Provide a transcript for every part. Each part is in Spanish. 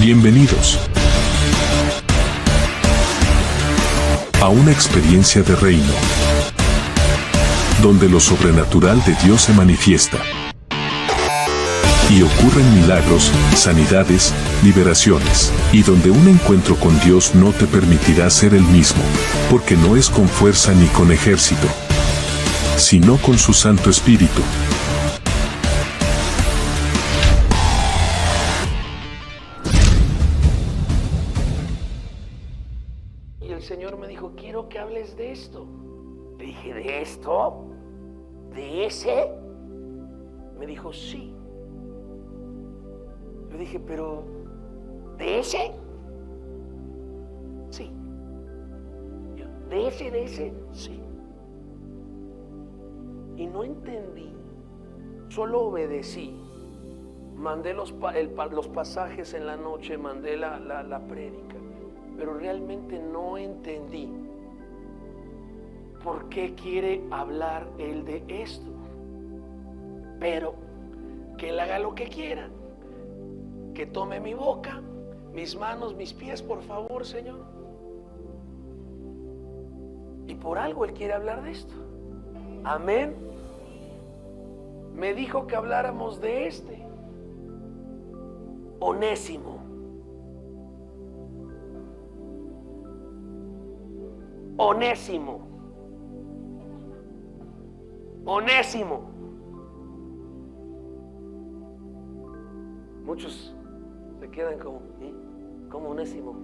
Bienvenidos a una experiencia de reino, donde lo sobrenatural de Dios se manifiesta y ocurren milagros, sanidades, liberaciones, y donde un encuentro con Dios no te permitirá ser el mismo, porque no es con fuerza ni con ejército, sino con su Santo Espíritu. Y el Señor me dijo, quiero que hables de esto. Le dije, ¿de esto? ¿De ese? Me dijo, sí. Le dije, pero ¿de ese? Sí. ¿De ese? Sí. Y no entendí, solo obedecí. Mandé los pasajes en la noche, mandé la prédica, pero realmente no entendí por qué quiere hablar él de esto. Pero que él haga lo que quiera, que tome mi boca, mis manos, mis pies, por favor, Señor. Y por algo él quiere hablar de esto. Amén. Me dijo que habláramos de este Onésimo. Onésimo. Onésimo. Muchos se quedan como, ¿eh? ¿Cómo Onésimo?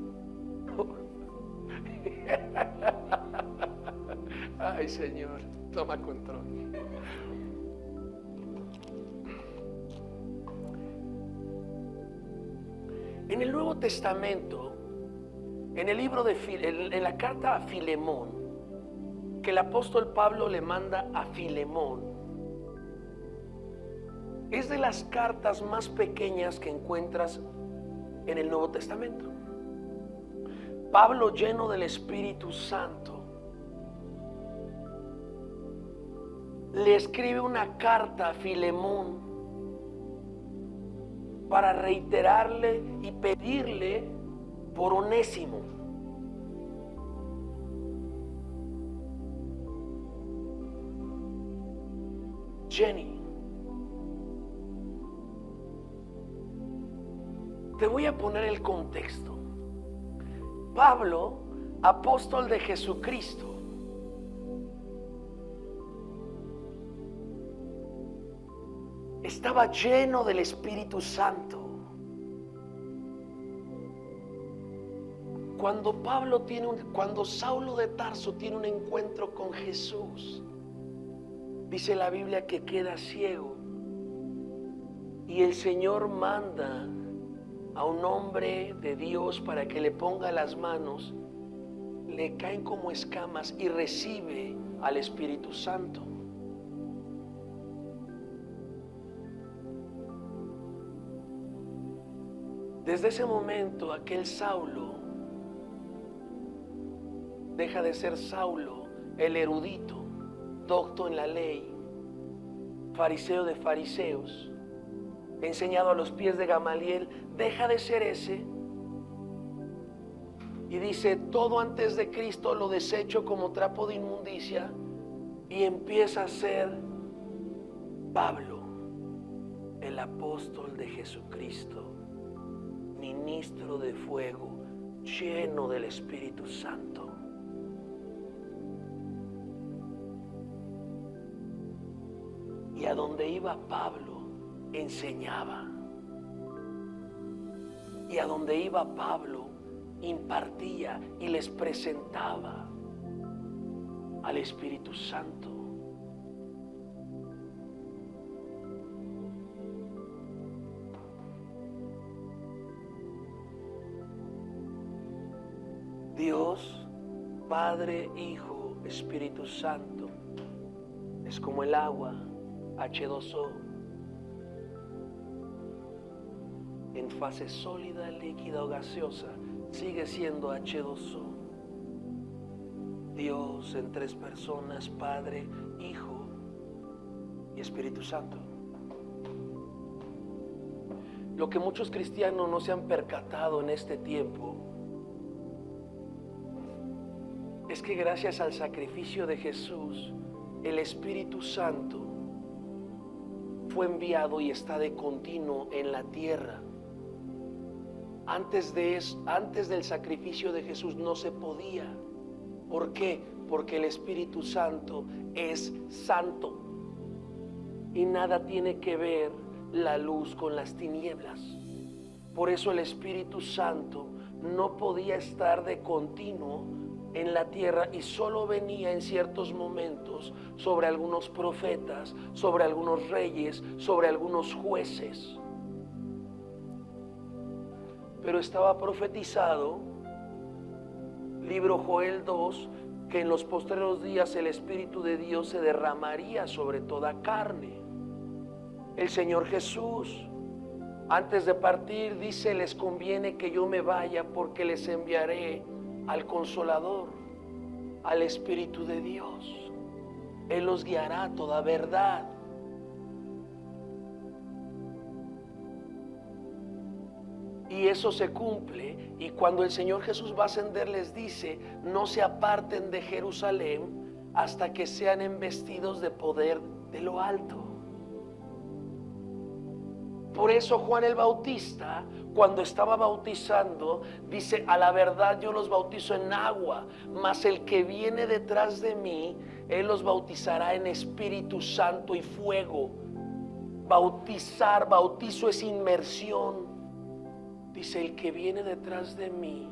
Ay, Señor, toma control. En el Nuevo Testamento, en el libro en la carta a Filemón, que el apóstol Pablo le manda a Filemón, es de las cartas más pequeñas que encuentras en el Nuevo Testamento. Pablo, lleno del Espíritu Santo, le escribe una carta a Filemón para reiterarle y pedirle por Onésimo. Jenny, te voy a poner el contexto. Pablo, apóstol de Jesucristo, estaba lleno del Espíritu Santo. Cuando Saulo de Tarso tiene un encuentro con Jesús, dice la Biblia que queda ciego, y el Señor manda a un hombre de Dios para que le ponga las manos, le caen como escamas y recibe al Espíritu Santo. Desde ese momento, aquel Saulo deja de ser Saulo, el erudito, docto en la ley, fariseo de fariseos, enseñado a los pies de Gamaliel. Deja de ser ese y dice, todo antes de Cristo lo desecho como trapo de inmundicia, y empieza a ser Pablo, el apóstol de Jesucristo, ministro de fuego, lleno del Espíritu Santo. Y a donde iba Pablo, enseñaba. Y a donde iba Pablo, impartía y les presentaba al Espíritu Santo. Dios, Padre, Hijo, Espíritu Santo, es como el agua H2O, en fase sólida, líquida o gaseosa, sigue siendo H2O. Dios en tres personas, Padre, Hijo y Espíritu Santo. Lo que muchos cristianos no se han percatado en este tiempo es que gracias al sacrificio de Jesús, el Espíritu Santo fue enviado y está de continuo en la tierra. Antes del sacrificio de Jesús no se podía. ¿Por qué? Porque el Espíritu Santo es santo y nada tiene que ver la luz con las tinieblas. Por eso el Espíritu Santo no podía estar de continuo en la tierra y solo venía en ciertos momentos sobre algunos profetas, sobre algunos reyes, sobre algunos jueces. Pero estaba profetizado, libro Joel 2, que en los postreros días el Espíritu de Dios se derramaría sobre toda carne. El Señor Jesús, antes de partir, dice: les conviene que yo me vaya, porque les enviaré al Consolador, al Espíritu de Dios. Él los guiará a toda verdad. Y eso se cumple, y cuando el Señor Jesús va a ascender les dice: no se aparten de Jerusalén hasta que sean embestidos de poder de lo alto. Por eso Juan el Bautista, cuando estaba bautizando, dice: a la verdad yo los bautizo en agua, mas el que viene detrás de mí, él los bautizará en Espíritu Santo y fuego. Bautizo es inmersión. Dice: el que viene detrás de mí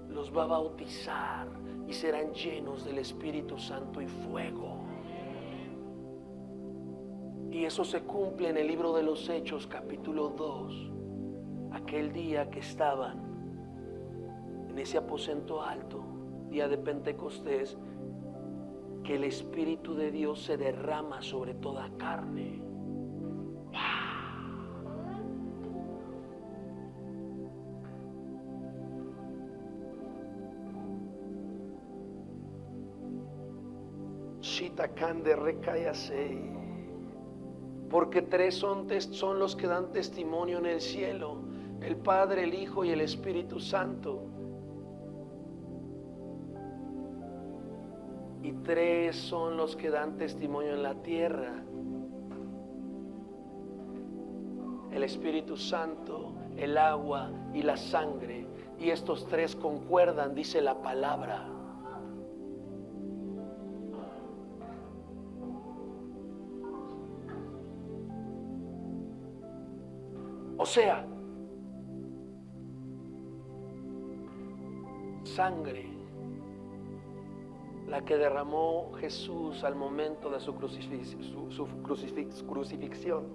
los va a bautizar y serán llenos del Espíritu Santo y fuego. Y eso se cumple en el libro de los Hechos, capítulo 2. Aquel día que estaban en ese aposento alto, día de Pentecostés, que el Espíritu de Dios se derrama sobre toda carne. Shitakande recayase. Porque tres son los que dan testimonio en el cielo: el Padre, el Hijo y el Espíritu Santo. Y tres son los que dan testimonio en la tierra: el Espíritu Santo, el agua y la sangre. Y estos tres concuerdan, dice la palabra. O sea, sangre, la que derramó Jesús al momento de su crucifixión.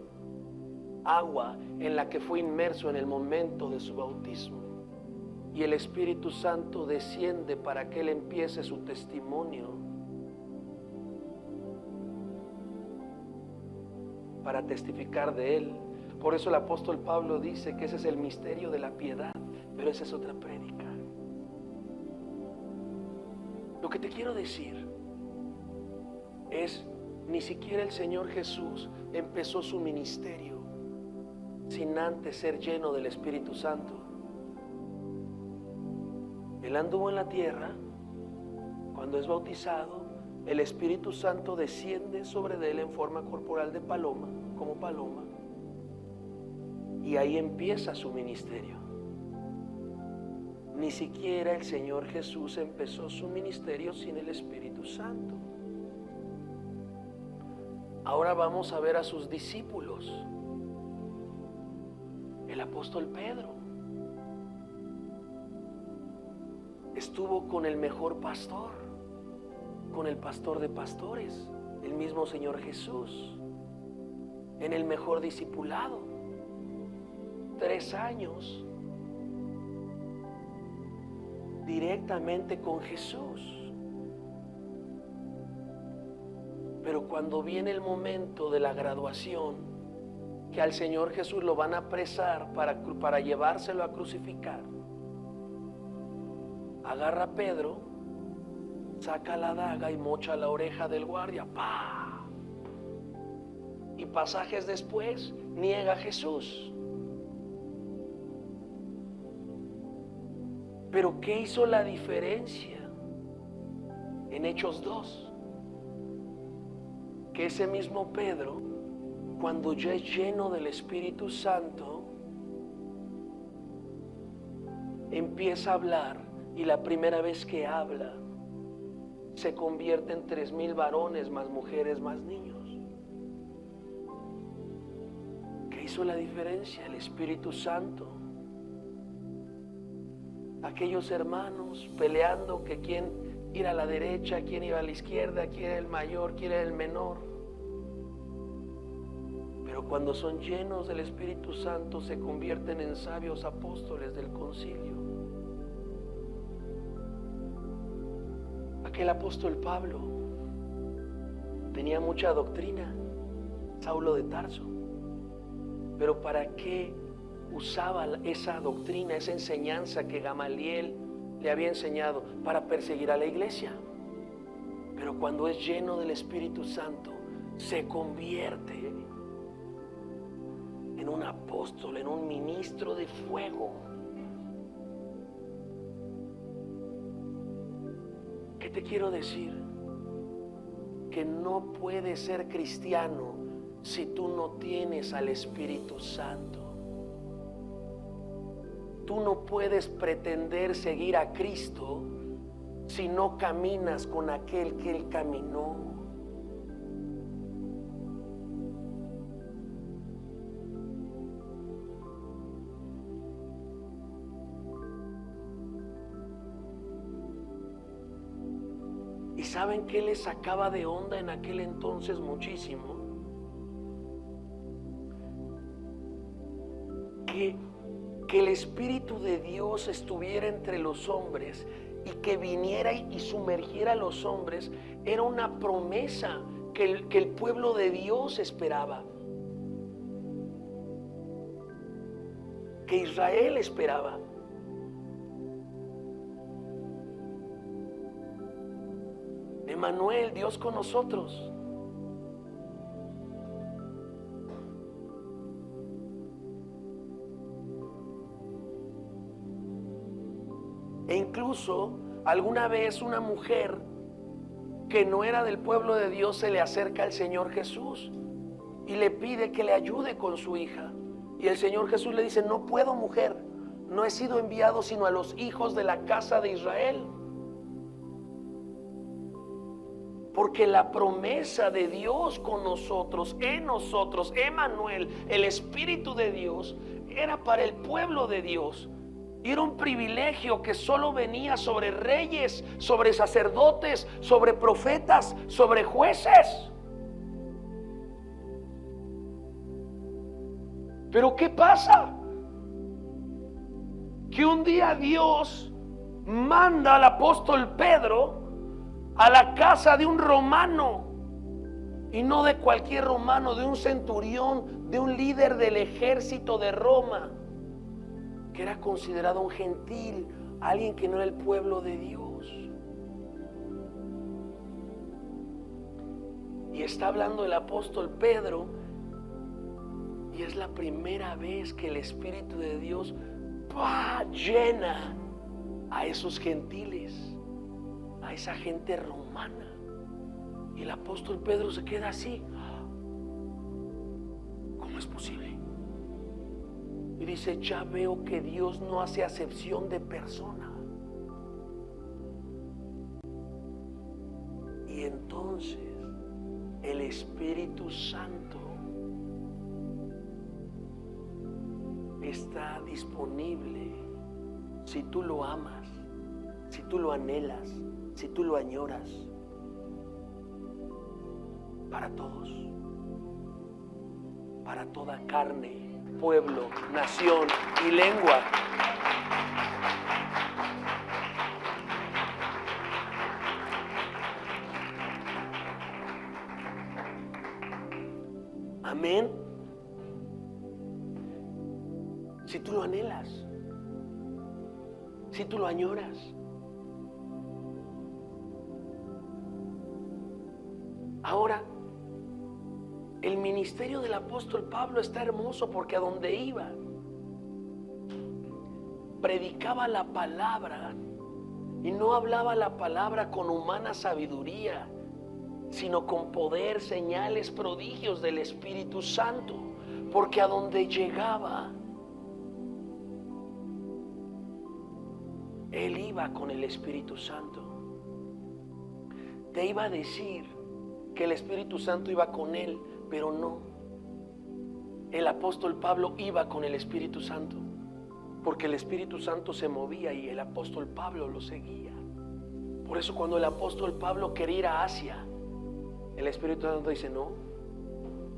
Agua, en la que fue inmerso en el momento de su bautismo. Y el Espíritu Santo desciende para que Él empiece su testimonio, para testificar de Él. Por eso el apóstol Pablo dice que ese es el misterio de la piedad, pero esa es otra prédica. Lo que te quiero decir es: ni siquiera el Señor Jesús empezó su ministerio sin antes ser lleno del Espíritu Santo. Él anduvo en la tierra. Cuando es bautizado, el Espíritu Santo desciende sobre él en forma corporal de paloma, como paloma. Y ahí empieza su ministerio. Ni siquiera el Señor Jesús empezó su ministerio sin el Espíritu Santo. Ahora vamos a ver a sus discípulos. El apóstol Pedro estuvo con el mejor pastor, con el pastor de pastores, el mismo Señor Jesús, en el mejor discipulado. 3 años directamente con Jesús. Pero cuando viene el momento de la graduación, que al Señor Jesús lo van a apresar para llevárselo a crucificar, agarra a Pedro, saca la daga y mocha la oreja del guardia. ¡Pah! Y pasajes después niega a Jesús. Pero ¿qué hizo la diferencia en Hechos 2? Que ese mismo Pedro, cuando ya es lleno del Espíritu Santo, empieza a hablar, y la primera vez que habla se convierte en 3,000 varones, más mujeres, más niños. ¿Qué hizo la diferencia? El Espíritu Santo. Aquellos hermanos peleando que quién ir a la derecha, quién iba a la izquierda, quién era el mayor, quién era el menor. Pero cuando son llenos del Espíritu Santo se convierten en sabios apóstoles del concilio. Aquel apóstol Pablo tenía mucha doctrina, Saulo de Tarso. Pero ¿para qué usaba esa doctrina, esa enseñanza que Gamaliel le había enseñado? Para perseguir a la iglesia. Pero cuando es lleno del Espíritu Santo, se convierte en un apóstol, en un ministro de fuego. ¿Qué te quiero decir? Que no puedes ser cristiano si tú no tienes al Espíritu Santo. Tú no puedes pretender seguir a Cristo si no caminas con aquel que Él caminó. ¿Y saben qué les sacaba de onda en aquel entonces muchísimo? Que el Espíritu de Dios estuviera entre los hombres y que viniera y sumergiera a los hombres era una promesa que el pueblo de Dios esperaba, que Israel esperaba. Emmanuel, Dios con nosotros. E incluso alguna vez una mujer que no era del pueblo de Dios se le acerca al Señor Jesús y le pide que le ayude con su hija. Y el Señor Jesús le dice: no puedo, mujer, no he sido enviado sino a los hijos de la casa de Israel. Porque la promesa de Dios con nosotros, en nosotros, Emmanuel, el Espíritu de Dios, era para el pueblo de Dios. Y era un privilegio que solo venía sobre reyes, sobre sacerdotes, sobre profetas, sobre jueces. Pero ¿qué pasa? Que un día Dios manda al apóstol Pedro a la casa de un romano, y no de cualquier romano, de un centurión, de un líder del ejército de Roma, que era considerado un gentil, alguien que no era el pueblo de Dios. Y está hablando el apóstol Pedro, y es la primera vez que el Espíritu de Dios llena a esos gentiles, a esa gente romana. Y el apóstol Pedro se queda así: ¿cómo es posible? Y dice: ya veo que Dios no hace acepción de persona. Y entonces el Espíritu Santo está disponible si tú lo amas, si tú lo anhelas, si tú lo añoras, para todos, para toda carne, pueblo, nación y lengua. Amén. Si tú lo anhelas, si tú lo añoras. Ahora, el ministerio del apóstol Pablo está hermoso porque a donde iba predicaba la palabra y no hablaba la palabra con humana sabiduría, sino con poder, señales, prodigios del Espíritu Santo, porque a donde llegaba, él iba con el Espíritu Santo. Te iba a decir que el Espíritu Santo iba con él, pero no. El apóstol Pablo iba con el Espíritu Santo, porque el Espíritu Santo se movía y el apóstol Pablo lo seguía. Por eso cuando el apóstol Pablo quería ir a Asia, el Espíritu Santo dice: no,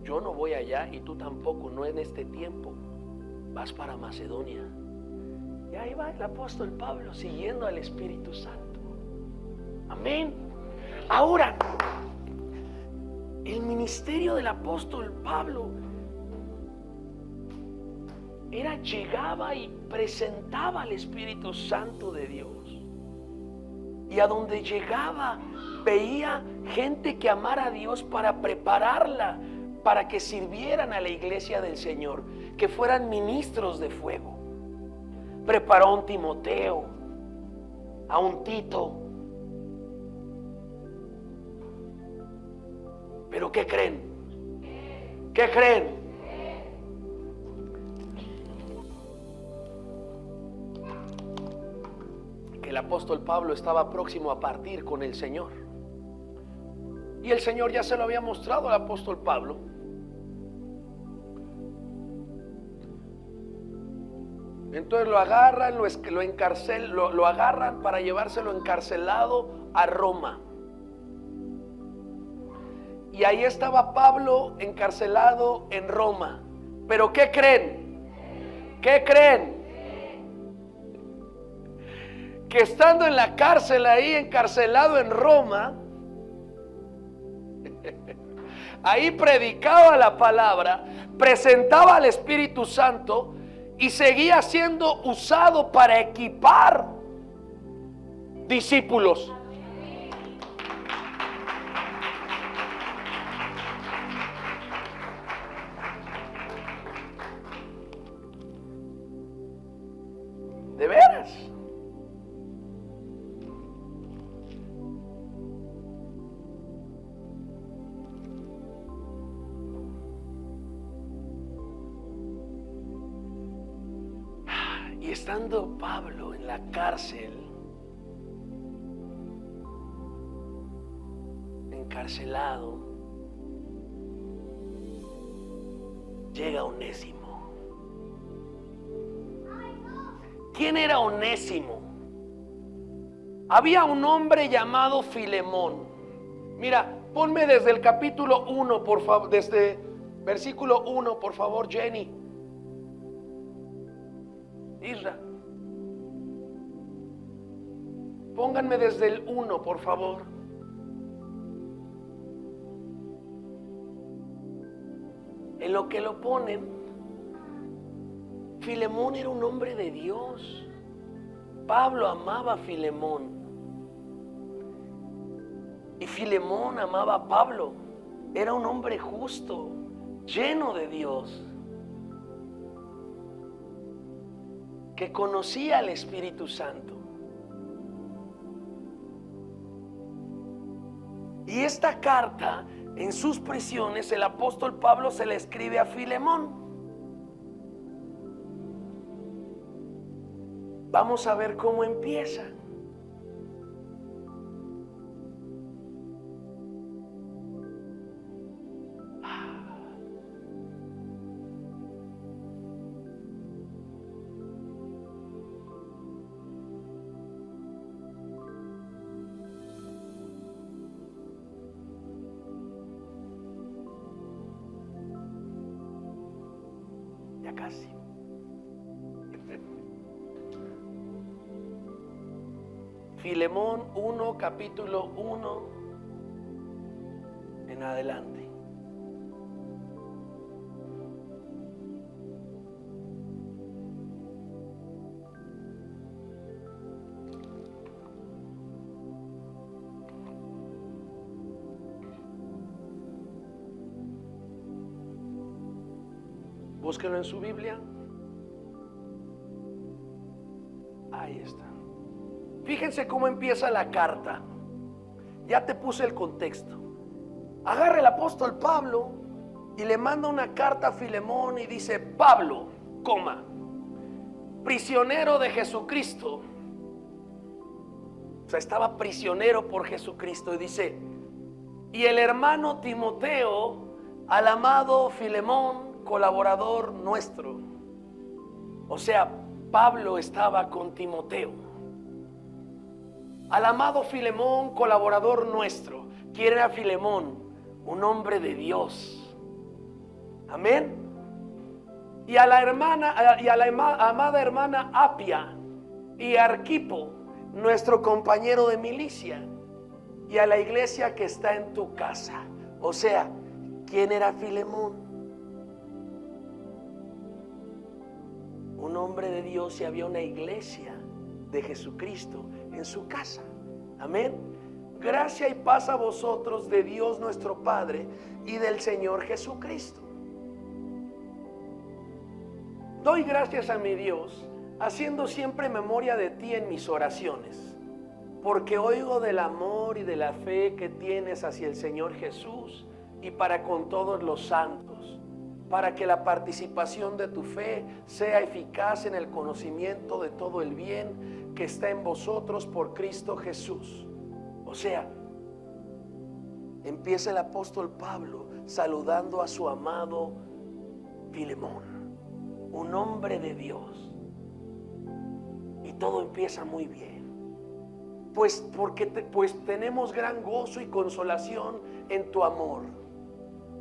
yo no voy allá y tú tampoco, no en este tiempo. Vas para Macedonia. Y ahí va el apóstol Pablo siguiendo al Espíritu Santo. Amén. Ahora, el ministerio del apóstol Pablo llegaba y presentaba al Espíritu Santo de Dios. Y a donde llegaba, veía gente que amara a Dios para prepararla, para que sirvieran a la iglesia del Señor, que fueran ministros de fuego. Preparó a un Timoteo, a un Tito. Pero ¿qué creen? ¿Qué creen? Que el apóstol Pablo estaba próximo a partir con el Señor. Y el Señor ya se lo había mostrado al apóstol Pablo. Entonces lo agarran, lo agarran para llevárselo encarcelado a Roma. Y ahí estaba Pablo encarcelado en Roma. Pero ¿qué creen? ¿Qué creen? Que estando en la cárcel ahí, encarcelado en Roma, ahí predicaba la palabra, presentaba al Espíritu Santo y seguía siendo usado para equipar discípulos. ¿De veras? Y estando Pablo en la cárcel, encarcelado, llega Onésimo. ¿Quién era Onésimo? Había un hombre llamado Filemón. Mira, ponme desde el capítulo 1, por favor, desde versículo 1, por favor, Jenny. Isra. Pónganme desde el 1, por favor. En lo que lo ponen, Filemón era un hombre de Dios. Pablo amaba a Filemón. Y Filemón amaba a Pablo. Era un hombre justo, lleno de Dios, que conocía al Espíritu Santo. Y esta carta, en sus prisiones, el apóstol Pablo se la escribe a Filemón. Vamos a ver cómo empieza. Ya casi. Filemón 1, capítulo 1 en adelante. Búsquenlo en su Biblia. Ahí está. Fíjense cómo empieza la carta. Ya te puse el contexto. Agarra el apóstol Pablo y le manda una carta a Filemón y dice: Pablo, prisionero de Jesucristo. O sea, estaba prisionero por Jesucristo. Y dice: y el hermano Timoteo, al amado Filemón, colaborador nuestro. O sea, Pablo estaba con Timoteo. Al amado Filemón, colaborador nuestro. ¿Quién era Filemón? Un hombre de Dios. Amén. Y a la amada hermana Apia y Arquipo, nuestro compañero de milicia, y a la iglesia que está en tu casa. O sea, ¿quién era Filemón? Un hombre de Dios, y había una iglesia de Jesucristo en su casa. Amén. Gracia y paz a vosotros de Dios nuestro Padre y del Señor Jesucristo. Doy gracias a mi Dios, haciendo siempre memoria de ti en mis oraciones, porque oigo del amor y de la fe que tienes hacia el Señor Jesús y para con todos los santos, para que la participación de tu fe sea eficaz en el conocimiento de todo el bien que está en vosotros por Cristo Jesús. O sea, empieza el apóstol Pablo saludando a su amado Filemón, un hombre de Dios, y todo empieza muy bien. Pues tenemos gran gozo y consolación en tu amor,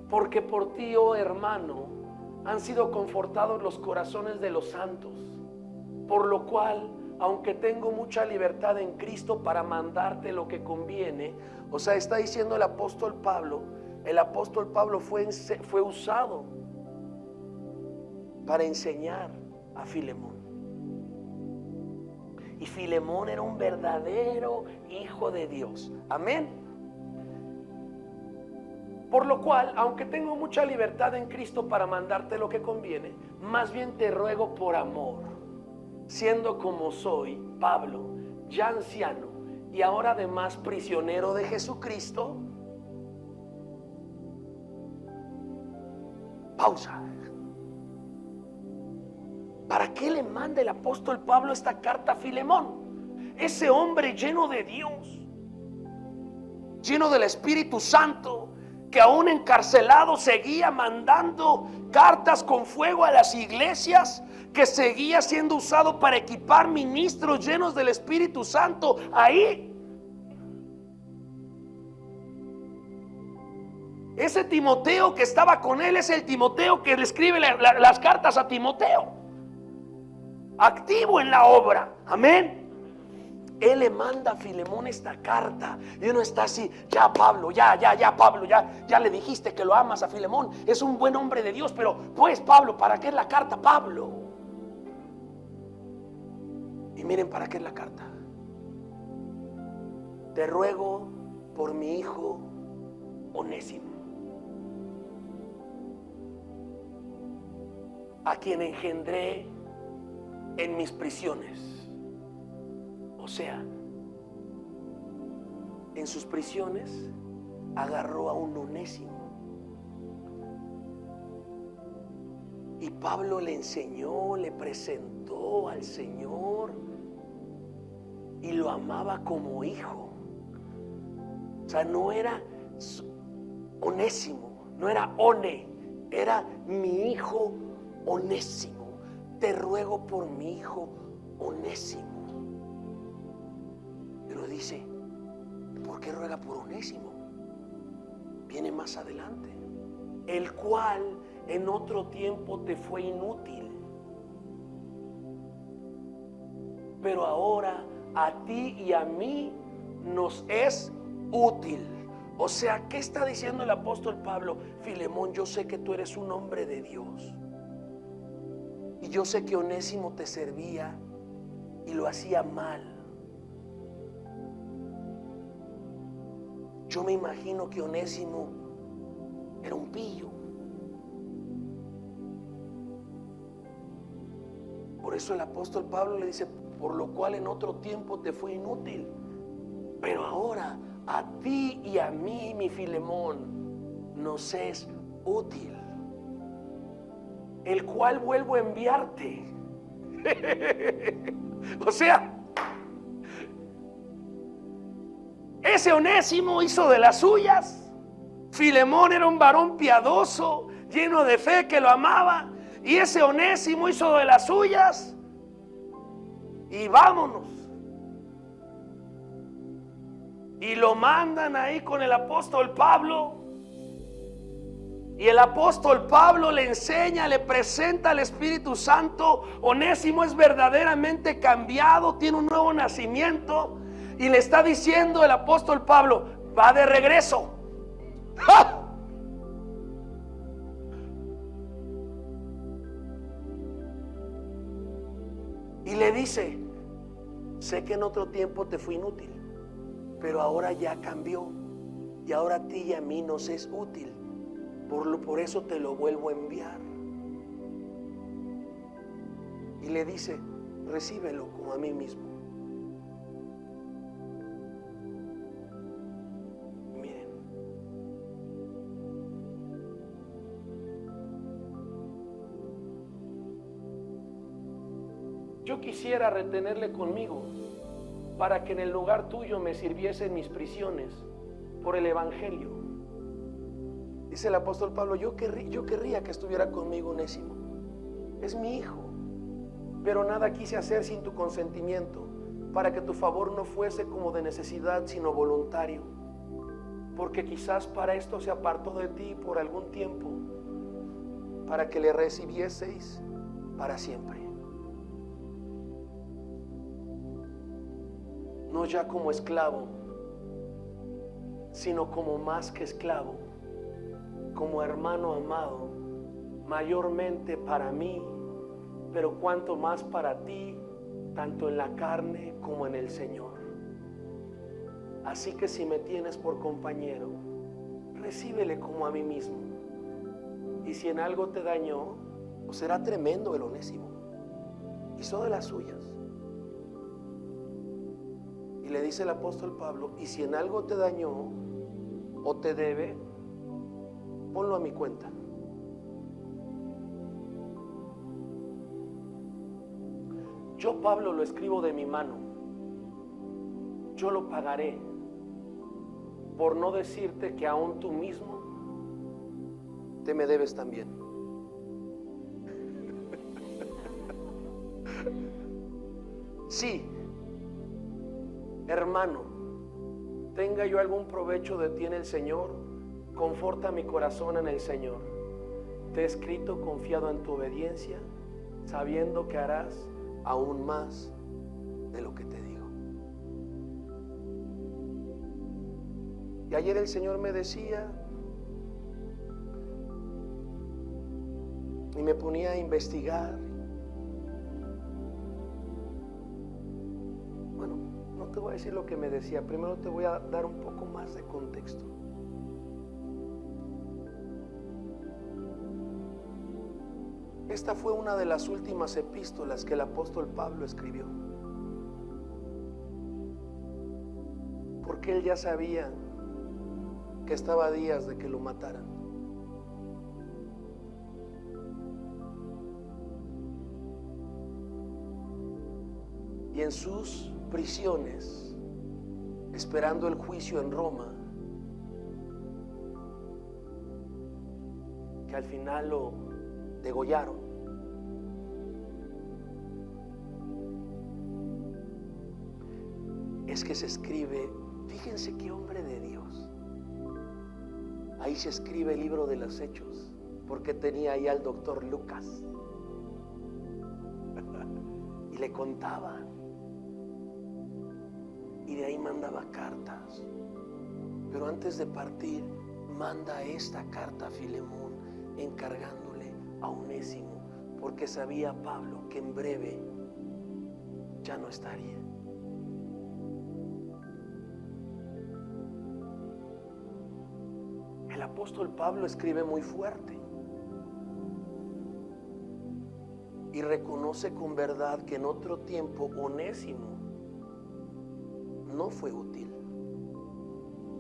porque por ti, oh hermano, han sido confortados los corazones de los santos, por lo cual, aunque tengo mucha libertad en Cristo para mandarte lo que conviene. O sea, está diciendo el apóstol Pablo fue usado para enseñar a Filemón. Y Filemón era un verdadero hijo de Dios. Amén. Por lo cual, aunque tengo mucha libertad en Cristo para mandarte lo que conviene, más bien te ruego por amor, siendo como soy, Pablo, ya anciano y ahora además prisionero de Jesucristo. Pausa. ¿Para qué le manda el apóstol Pablo esta carta a Filemón? Ese hombre lleno de Dios, lleno del Espíritu Santo, que aún encarcelado seguía mandando cartas con fuego a las iglesias, que seguía siendo usado para equipar ministros llenos del Espíritu Santo ahí. Ese Timoteo que estaba con él es el Timoteo que le escribe las cartas a Timoteo, activo en la obra. Amén. Él le manda a Filemón esta carta y uno está así: ya Pablo, ya Pablo, ya le dijiste que lo amas a Filemón, es un buen hombre de Dios, pero pues Pablo, ¿para qué es la carta, Pablo? Y miren para qué es la carta. Te ruego por mi hijo Onésimo, a quien engendré en mis prisiones. O sea, en sus prisiones agarró a un Onésimo. Y Pablo le enseñó, le presentó al Señor y lo amaba como hijo. O sea, no era Onésimo, no era One, era mi hijo Onésimo. Te ruego por mi hijo Onésimo. Pero dice: ¿por qué ruega por Onésimo? Viene más adelante: el cual en otro tiempo te fue inútil, pero ahora a ti y a mí nos es útil. O sea, ¿qué está diciendo el apóstol Pablo? Filemón, yo sé que tú eres un hombre de Dios, y yo sé que Onésimo te servía y lo hacía mal. Yo me imagino que Onésimo era un pillo. Por eso el apóstol Pablo le dice: por lo cual en otro tiempo te fue inútil. Pero ahora a ti y a mí, mi Filemón, nos es útil, el cual vuelvo a enviarte. O sea, ese Onésimo hizo de las suyas. Filemón era un varón piadoso, lleno de fe, que lo amaba, y ese Onésimo hizo de las suyas. Y vámonos. Y lo mandan ahí con el apóstol Pablo. Y el apóstol Pablo le enseña, le presenta al Espíritu Santo. Onésimo es verdaderamente cambiado, tiene un nuevo nacimiento. Y le está diciendo el apóstol Pablo: va de regreso. ¡Ja! Y le dice: sé que en otro tiempo te fui inútil, pero ahora ya cambió, y ahora a ti y a mí nos es útil. Por eso te lo vuelvo a enviar. Y le dice: recíbelo como a mí mismo. Miren, yo quisiera retenerle conmigo para que en el lugar tuyo me sirviese en mis prisiones por el evangelio. Dice el apóstol Pablo: yo querría que estuviera conmigo Onésimo. Es mi hijo, pero nada quise hacer sin tu consentimiento, para que tu favor no fuese como de necesidad, sino voluntario. Porque quizás para esto se apartó de ti por algún tiempo, para que le recibieseis para siempre. No ya como esclavo, sino como más que esclavo, como hermano amado, mayormente para mí, pero cuanto más para ti, tanto en la carne como en el Señor. Así que si me tienes por compañero, recíbele como a mí mismo. Y si en algo te dañó, pues será tremendo el Onésimo, hizo de las suyas. Y le dice el apóstol Pablo: y si en algo te dañó o te debe, ponlo a mi cuenta. Yo, Pablo, lo escribo de mi mano. Yo lo pagaré, por no decirte que aún tú mismo te me debes también. Sí, hermano, tenga yo algún provecho de ti en el Señor, conforta mi corazón en el Señor. Te he escrito confiado en tu obediencia, sabiendo que harás aún más de lo que te digo. Y ayer el Señor me decía, y me ponía a investigar. Bueno, no te voy a decir lo que me decía, primero te voy a dar un poco más de contexto. Esta fue una de las últimas epístolas que el apóstol Pablo escribió, porque él ya sabía que estaba a días de que lo mataran. Y en sus prisiones, esperando el juicio en Roma, que al final lo degollaron, es que se escribe, fíjense qué hombre de Dios, ahí se escribe el libro de los Hechos, porque tenía ahí al doctor Lucas y le contaba, y de ahí mandaba cartas. Pero antes de partir, manda esta carta a Filemón, encargándole a Onésimo, porque sabía Pablo que en breve ya no estaría. El apóstol Pablo escribe muy fuerte. y reconoce con verdad que en otro tiempo Onésimo no fue útil.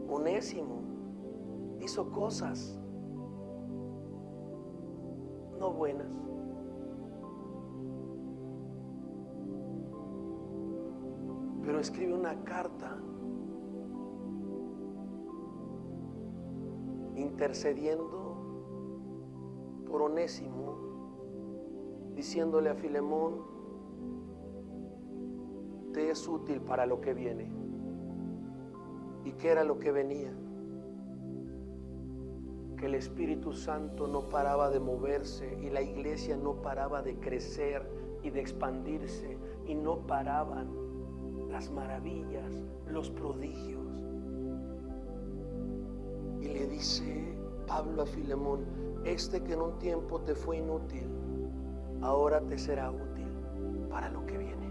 Onésimo hizo cosas no buenas. Pero escribe una carta intercediendo por Onésimo, diciéndole a Filemón: te es útil para lo que viene. ¿Y qué era lo que venía? Que el Espíritu Santo no paraba de moverse y la iglesia no paraba de crecer y de expandirse, y no paraban las maravillas, los prodigios. Y le dice Pablo a Filemón: este que en un tiempo te fue inútil, ahora te será útil para lo que viene.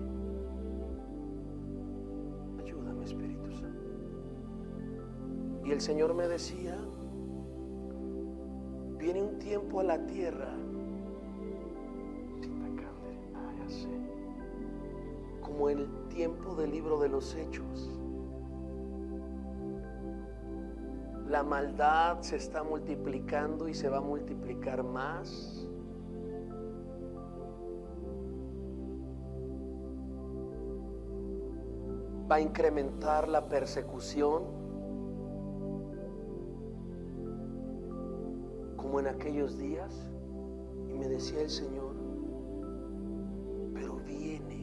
Ayúdame, Espíritu Santo. Y el Señor me decía: viene un tiempo a la tierra, como el tiempo del libro de los Hechos. La maldad se está multiplicando y se va a multiplicar más. Va a incrementar la persecución, como en aquellos días. Y me decía el Señor: pero viene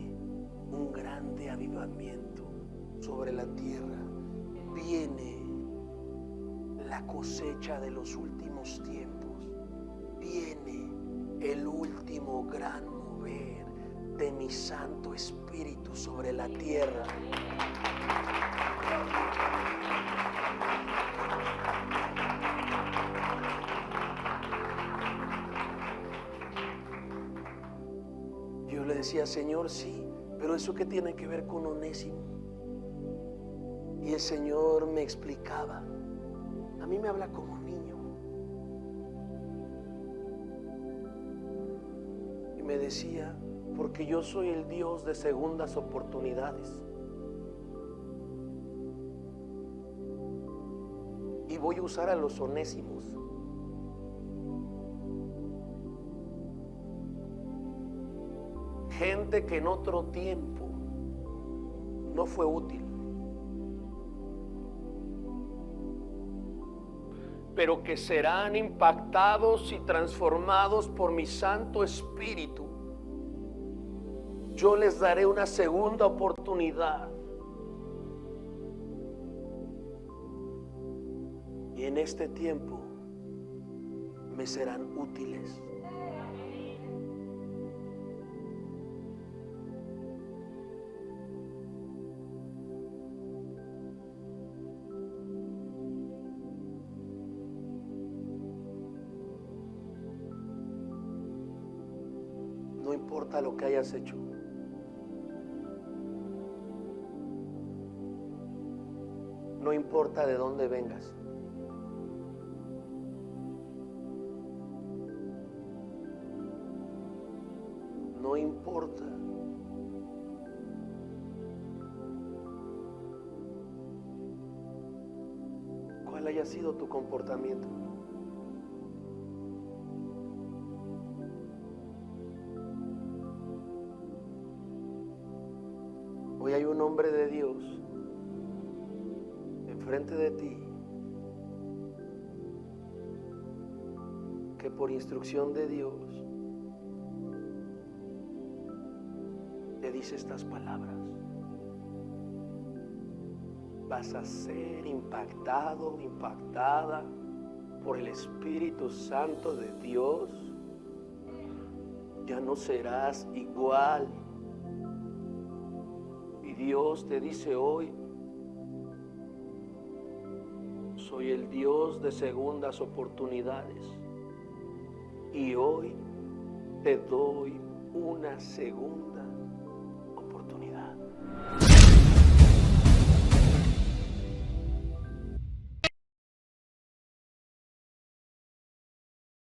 un grande avivamiento sobre la tierra. Viene la cosecha de los últimos tiempos. Viene el último gran mover de mi Santo Espíritu sobre la tierra. Yo le decía: Señor, sí, pero ¿eso qué tiene que ver con Onésimo? Y el Señor me explicaba. A mí me habla como niño. Y me decía: porque yo soy el Dios de segundas oportunidades. Y voy a usar a los onésimos. Gente que en otro tiempo no fue útil, pero que serán impactados y transformados por mi Santo Espíritu. Yo les daré una segunda oportunidad. Y en este tiempo me serán útiles. No importa lo que hayas hecho. No importa de dónde vengas. No importa cuál haya sido tu comportamiento. Hoy hay un hombre de Dios enfrente de ti que por instrucción de Dios te dice estas palabras. Vas a ser impactado, impactada por el Espíritu Santo de Dios. Ya no serás igual. Y Dios te dice hoy: soy el Dios de segundas oportunidades. Y hoy te doy una segunda